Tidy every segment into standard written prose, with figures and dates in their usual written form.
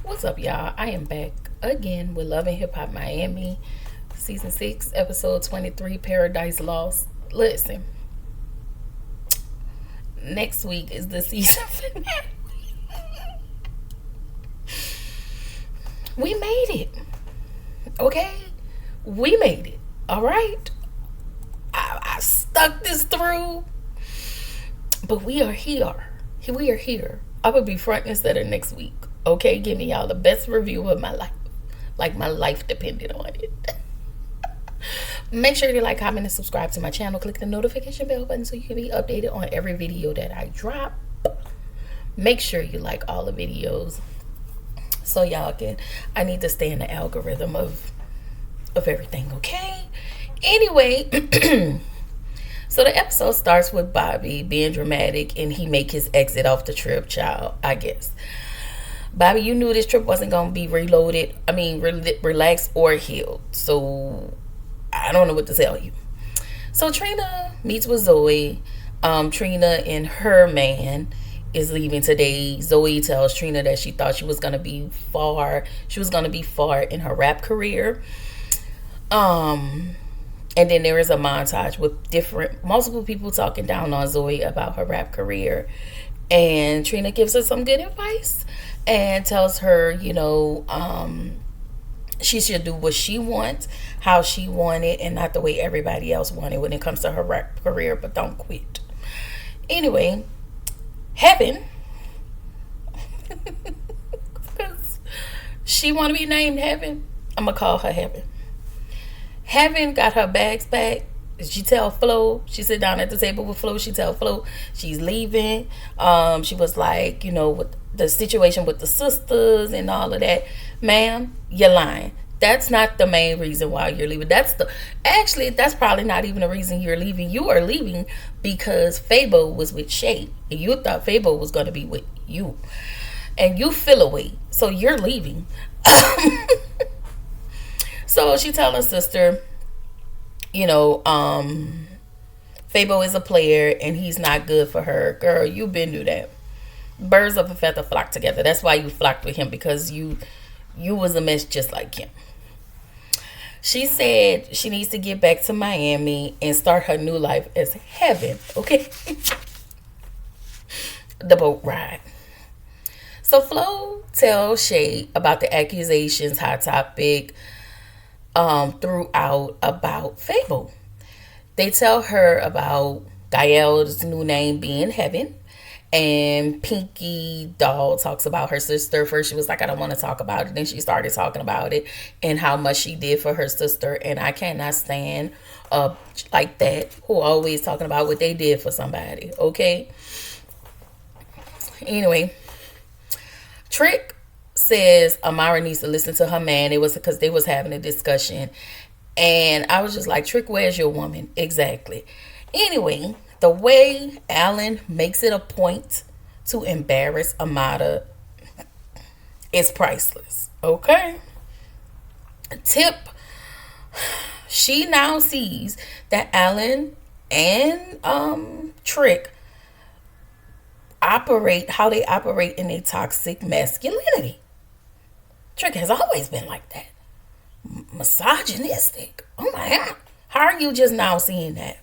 What's up, y'all? I am back again with Love and Hip Hop Miami, Season 6, Episode 23, Paradise Lost. Listen, next week is the season finale. We made it, okay? We made it, all right? I stuck this through, but we are here. We are here. I will be front and center next week, okay? Giving y'all the best review of my life. Like my life depended on it. Make sure to like, comment, and subscribe to my channel. Click the notification bell button so you can be updated on every video that I drop. Make sure you like all the videos so y'all can, I need to stay in the algorithm of everything, okay? Anyway, so the episode starts with Bobby being dramatic and he make his exit off the trip, child, I guess. Bobby, you knew this trip wasn't going to be relaxed or healed. So I don't know what to tell you. So Trina meets with Zoe. Trina and her man is leaving today. Zoe tells Trina that she thought she was going to be far. She was going to be far in her rap career. And then there is a montage with multiple people talking down on Zoe about her rap career. And Trina gives her some good advice and tells her, she should do what she wants, how she wanted, and not the way everybody else wanted when it comes to her rap career, but don't quit. Anyway, Heaven, because she want to be named Heaven, I'm going to call her Heaven. Heaven got her bags back. She tell Flo, she sit down at the table with Flo, she tell Flo she's leaving. She was like, with the situation with the sisters and all of that. Ma'am, you're lying. That's not the main reason why you're leaving. That's probably not even the reason you're leaving. You are leaving because Fabo was with Shay. And you thought Fabo was going to be with you. And you feel away. So you're leaving. So she tell her sister, Fabo is a player and he's not good for her. Girl, you been through that. Birds of a feather flock together. That's why you flocked with him, because you was a mess just like him. She said she needs to get back to Miami and start her new life as Heaven, okay? The boat ride. So Flo tells Shay about the accusations, Hot Topic, throughout about Fabo. They tell her about Gael's new name being Heaven. And Pinky Doll talks about her sister. First she was like, I don't want to talk about it. Then she started talking about it and how much she did for her sister. And I cannot stand like that, who always talking about what they did for somebody, okay? Anyway, Trick says Amara needs to listen to her man. It was because they was having a discussion. And I was just like, Trick, where's your woman? Exactly. Anyway, the way Alan makes it a point to embarrass Amada is priceless. Okay? Tip, she now sees that Alan and Trick how they operate in a toxic masculinity. Trick has always been like that. Misogynistic. Oh my God. How are you just now seeing that?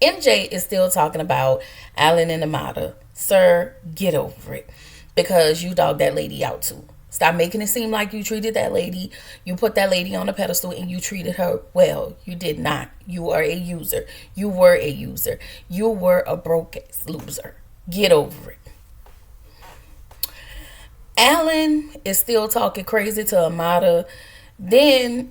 MJ is still talking about Alan and Amada. Sir, get over it. Because you dogged that lady out too. Stop making it seem like you treated that lady. You put that lady on a pedestal and you treated her well. You did not. You are a user. You were a user. You were a broke loser. Get over it. Alan is still talking crazy to Amada. Then,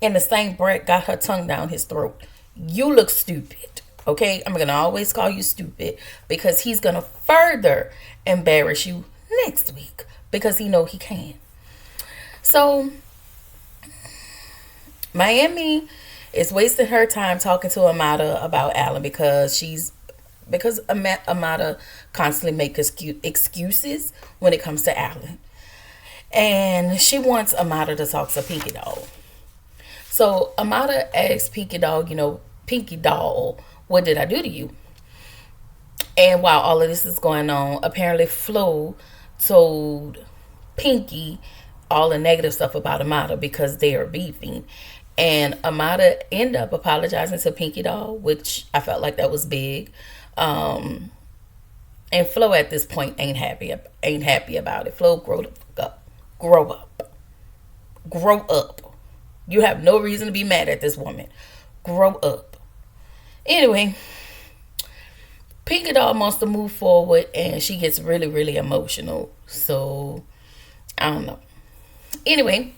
in the same breath, got her tongue down his throat. You look stupid, okay? I'm going to always call you stupid because he's going to further embarrass you next week because he know he can. So, Miami is wasting her time talking to Amada about Alan because Amada constantly makes excuses when it comes to Alan. And she wants Amada to talk to Pinky Doll. So Amada asks Pinky Doll, what did I do to you? And while all of this is going on, apparently Flo told Pinky all the negative stuff about Amada because they are beefing. And Amada ended up apologizing to Pinky Doll, which I felt like that was big. And Flo at this point ain't happy about it. Flo, grow up. Grow up. Grow up. You have no reason to be mad at this woman. Grow up. Anyway, Pinky Doll wants to move forward and she gets really, really emotional. So, I don't know. Anyway,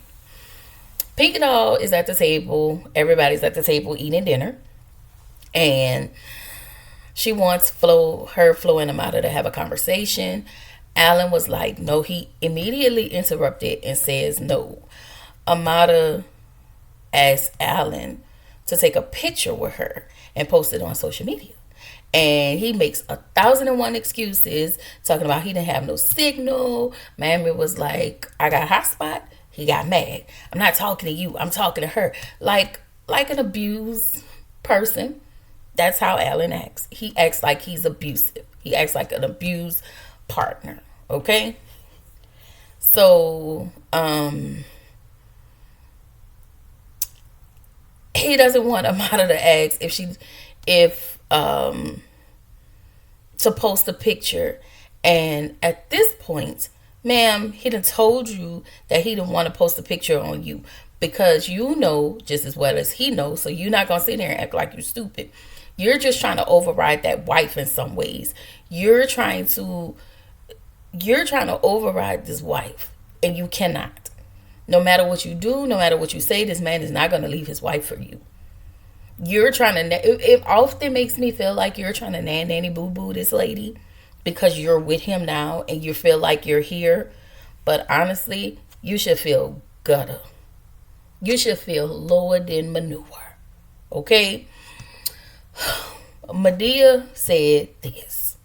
Pinky Doll is at the table. Everybody's at the table eating dinner. And she wants Flo and Amada to have a conversation. Alan was like, no. He immediately interrupted and says no. Amada asked Alan to take a picture with her and post it on social media. And he makes 1,001 excuses, talking about he didn't have no signal. Mammy was like, I got a hotspot. He got mad. I'm not talking to you. I'm talking to her. Like an abused person. That's how Alan acts. He acts like he's abusive. He acts like an abused partner. Okay? So, he doesn't want Amada to ask to post a picture. And at this point, ma'am, he done told you that he didn't want to post a picture on you because you know just as well as he knows. So you're not going to sit there and act like you're stupid. You're just trying to override that wife in some ways. You're trying to override this wife, and you cannot. No matter what you do, no matter what you say, this man is not going to leave his wife for you. You're trying to, it often makes me feel like you're trying to nanny boo boo this lady because you're with him now and you feel like you're here. But honestly, you should feel gutter. You should feel lower than manure. Okay? Madea said this.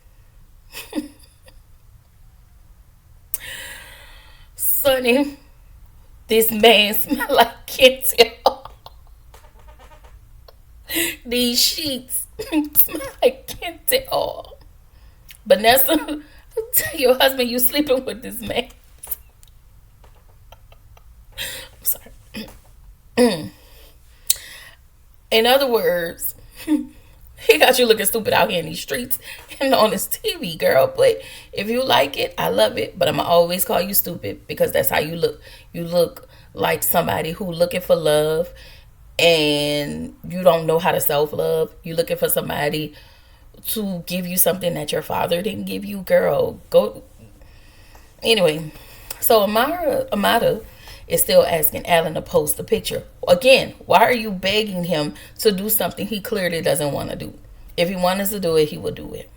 Sonny, this man smell like Kenty. These sheets smell like Kenty oil. Vanessa, tell your husband you sleeping with this man. I'm sorry. In other words, he got you looking stupid out here in these streets and on this TV, girl. But if you like it, I love it. But I'm going to always call you stupid because that's how you look. You look like somebody who looking for love and you don't know how to self-love. You're looking for somebody to give you something that your father didn't give you, girl. Go. Anyway, so Amada is still asking Alan to post the picture. Again, why are you begging him to do something he clearly doesn't want to do? If he wanted to do it, he would do it.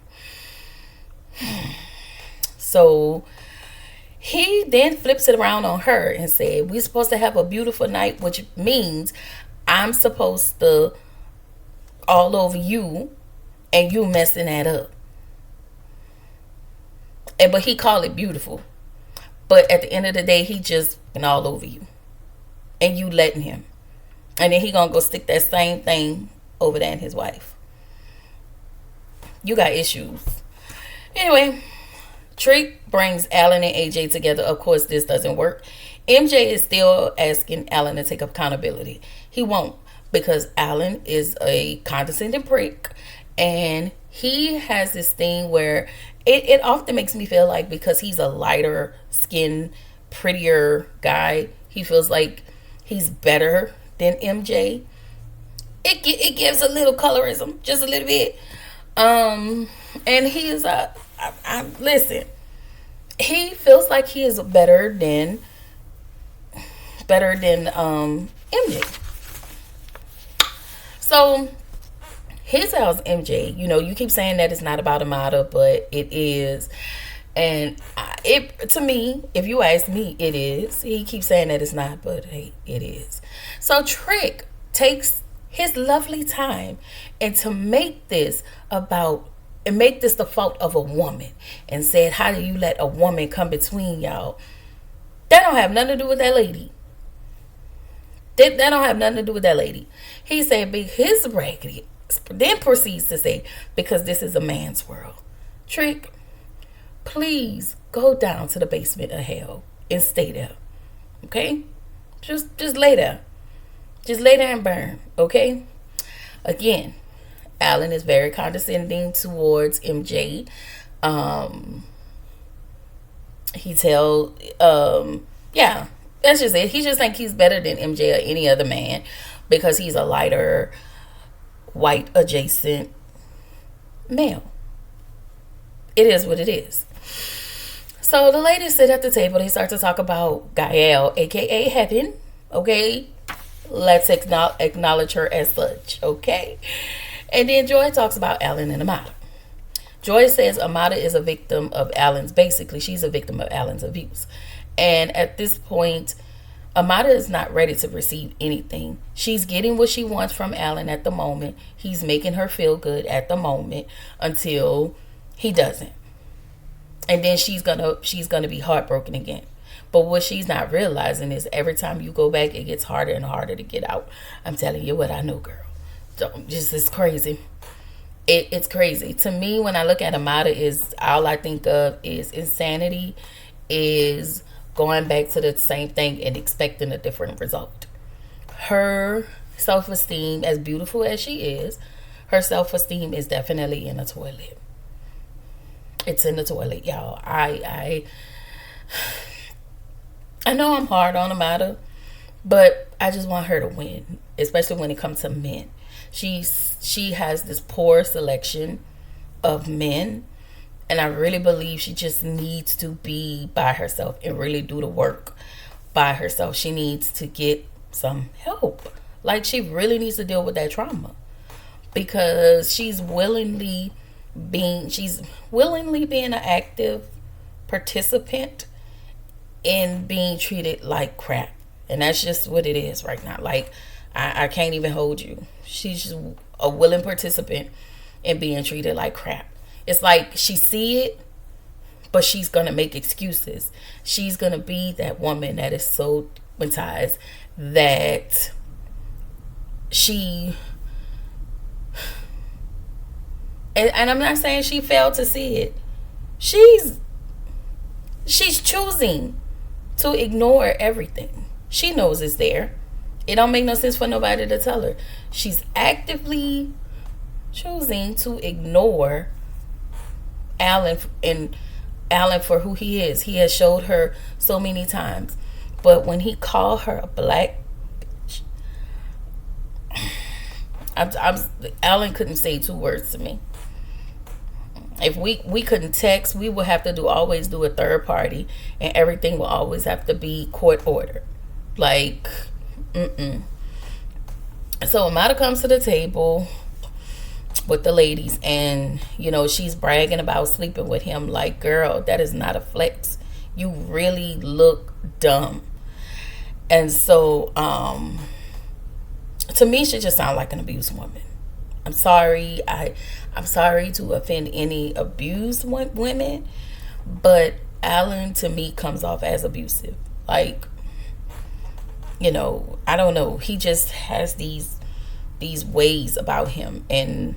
So he then flips it around on her and said, we're supposed to have a beautiful night, which means I'm supposed to all over you and you messing that up. But he called it beautiful. But at the end of the day, he just been all over you. And you letting him. And then he gonna go stick that same thing over there in his wife. You got issues. Anyway, Trick brings Alan and AJ together. Of course, this doesn't work. MJ is still asking Alan to take accountability. He won't because Alan is a condescending prick. And he has this thing where it often makes me feel like because he's a lighter skinned, prettier guy, he feels like he's better than MJ. It gives a little colorism, just a little bit. And he is listen, he feels like he is better than MJ. So he tells MJ, you keep saying that it's not about Amada, but it is. And to me, if you ask me, it is. He keeps saying that it's not, but hey, it is. So Trick takes his lovely time and to make this the fault of a woman and said, how do you let a woman come between y'all? That don't have nothing to do with that lady. That don't have nothing to do with that lady. He said, his raggedy, then proceeds to say, because this is a man's world. Trick, please go down to the basement of hell and stay there. Okay? Just lay there. Just lay there and burn. Okay? Again, Alan is very condescending towards MJ. He tell yeah, that's just it. He just think he's better than MJ or any other man because he's a lighter, white adjacent male. It is what it is. So the ladies sit at the table. They start to talk about Gael, aka Heaven. Okay, let's acknowledge her as such. Okay, and then Joy talks about Alan and Amada. Joy says Amada is a victim of Alan's. Basically, she's a victim of Alan's abuse, and at this point, Amada is not ready to receive anything. She's getting what she wants from Alan at the moment. He's making her feel good at the moment until he doesn't. And then she's gonna be heartbroken again. But what she's not realizing is every time you go back, it gets harder and harder to get out. I'm telling you what I know, girl. It's crazy. It's crazy. To me, when I look at Amada, is all I think of is insanity, is going back to the same thing and expecting a different result. Her self-esteem, as beautiful as she is, her self-esteem is definitely in the toilet. It's in the toilet, y'all. I know I'm hard on Amada, but I just want her to win, especially when it comes to men. She has this poor selection of men, and I really believe she just needs to be by herself and really do the work by herself. She needs to get some help. Like, she really needs to deal with that trauma, because she's willingly being an active participant in being treated like crap. And that's just what it is right now. Like, I can't even hold you. She's just a willing participant in being treated like crap. It's like she see it, but she's going to make excuses. She's going to be that woman that is so traumatized that she... And I'm not saying she failed to see it. She's choosing to ignore everything. She knows it's there. It don't make no sense for nobody to tell her. She's actively choosing to ignore Alan for who he is. He has showed her so many times. But when he called her a black bitch, Alan couldn't say 2 words to me. If we couldn't text, we would have to always do a third party, and everything will always have to be court ordered. Like, So Amada comes to the table with the ladies, and she's bragging about sleeping with him. Like, girl, that is not a flex. You really look dumb. And so to me, she just sounds like an abused woman. I'm sorry. I'm sorry to offend any abused women, but Alan to me comes off as abusive. Like, I don't know. He just has these ways about him, and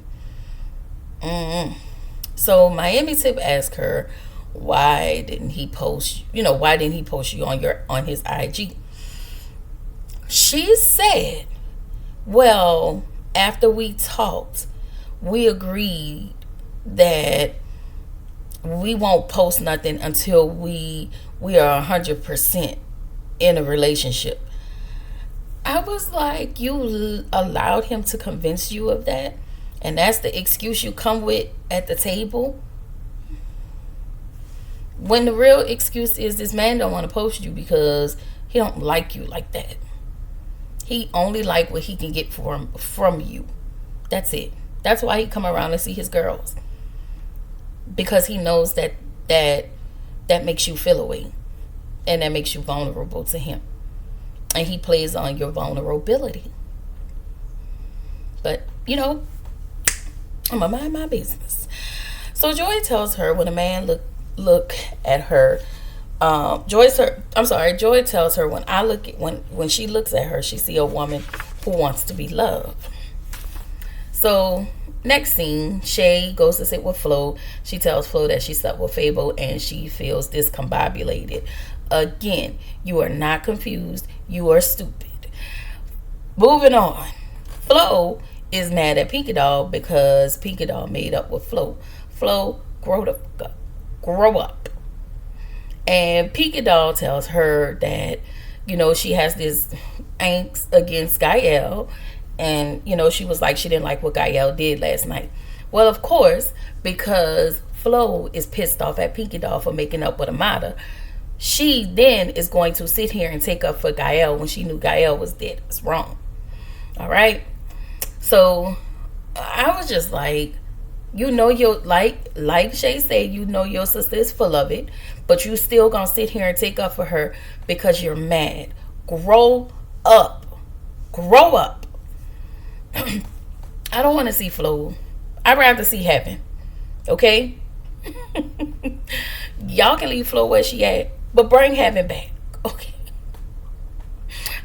so Miami Tip asked her, why didn't he post you on his IG? She said, well, after we talked, we agreed that we won't post nothing until we are 100% in a relationship. I was like, you allowed him to convince you of that? And that's the excuse you come with at the table? When the real excuse is this man don't want to post you because he don't like you like that. He only like what he can get from you. That's it. That's why he come around and see his girls. Because he knows that makes you feel away. And that makes you vulnerable to him. And he plays on your vulnerability. But, I'm going to mind my business. So Joy tells her when a man look at her, Joy tells her when she looks at her, she see a woman who wants to be loved. So Next scene, Shay goes to sit with Flo. She tells Flo that she slept with Fable and she feels discombobulated. Again, you are not confused. You are stupid. Moving on. Flo is mad at Pinky Doll because Pinky Doll made up with Flo. Flo, grow up. And Pinky Doll tells her that, she has this angst against Gael. And, she was like, she didn't like what Gael did last night. Well, of course, because Flo is pissed off at Pinky Doll for making up with Amada, she then is going to sit here and take up for Gael when she knew Gael was dead. It's wrong. All right? So, I was just like, like Shay said, your sister is full of it, but you still gonna sit here and take up for her because you're mad. Grow up. I don't want to see Flo. I'd rather see Heaven. Okay? Y'all can leave Flo where she at, but bring Heaven back. Okay?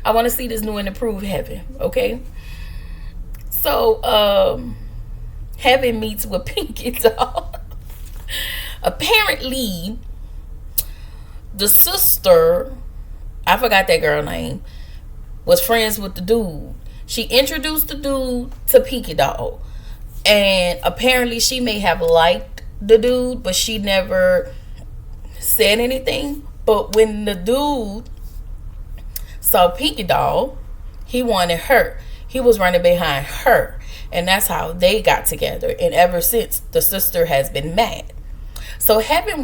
I want to see this new and improved Heaven. Okay? So, Heaven meets with Pinky Doll. Apparently, the sister, I forgot that girl name, was friends with the dude. She introduced the dude to Pinky Doll. And apparently she may have liked the dude, but she never said anything. But when the dude saw Pinky Doll, he wanted her. He was running behind her. And that's how they got together. And ever since, the sister has been mad. So Heaven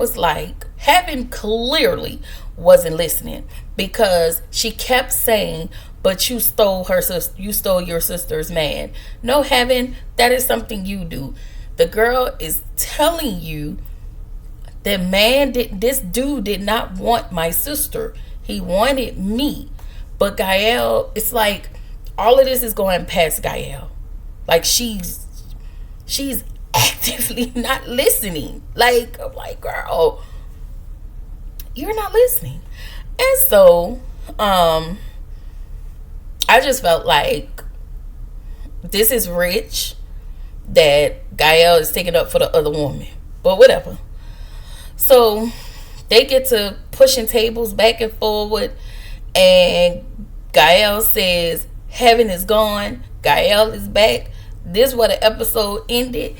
clearly wasn't listening, because she kept saying, but you stole your sister's man. No, Heaven, that is something you do. The girl is telling you that this dude did not want my sister. He wanted me. But Gael, it's like all of this is going past Gael. Like she's actively not listening. Like, I'm like, girl, you're not listening. And so, I just felt like this is rich that Gael is taking up for the other woman. But whatever. So they get to pushing tables back and forward. And Gael says, Heaven is gone. Gael is back. This is where the episode ended.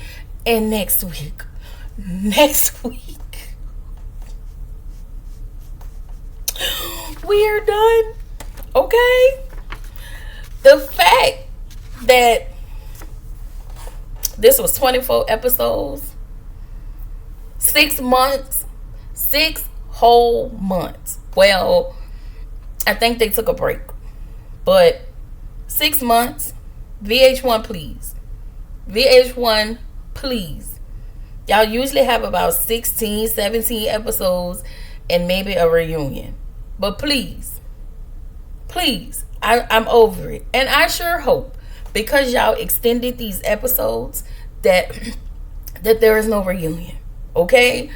And next week, we are done. Okay? The fact that this was 24 episodes, 6 months, 6 whole months. Well, I think they took a break. But 6 months, VH1, please. VH1, please. Y'all usually have about 16, 17 episodes and maybe a reunion. But please, I'm over it. And I sure hope, because y'all extended these episodes, that there is no reunion. Okay?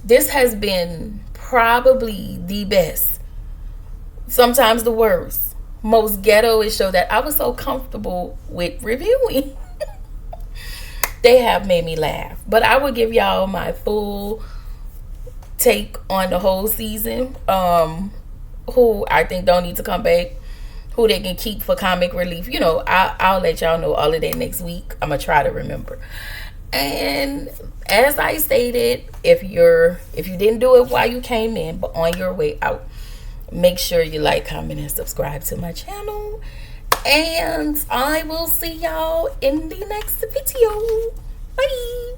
This has been probably the best, sometimes the worst, most ghetto-ish show that I was so comfortable with reviewing. They have made me laugh. But I will give y'all my full take on the whole season. Who I think don't need to come back, who they can keep for comic relief. I'll let y'all know all of that next week. I'm gonna try to remember. And as I stated, if you didn't do it while you came in, but on your way out, make sure you like, comment, and subscribe to my channel. And I will see y'all in the next video. Bye.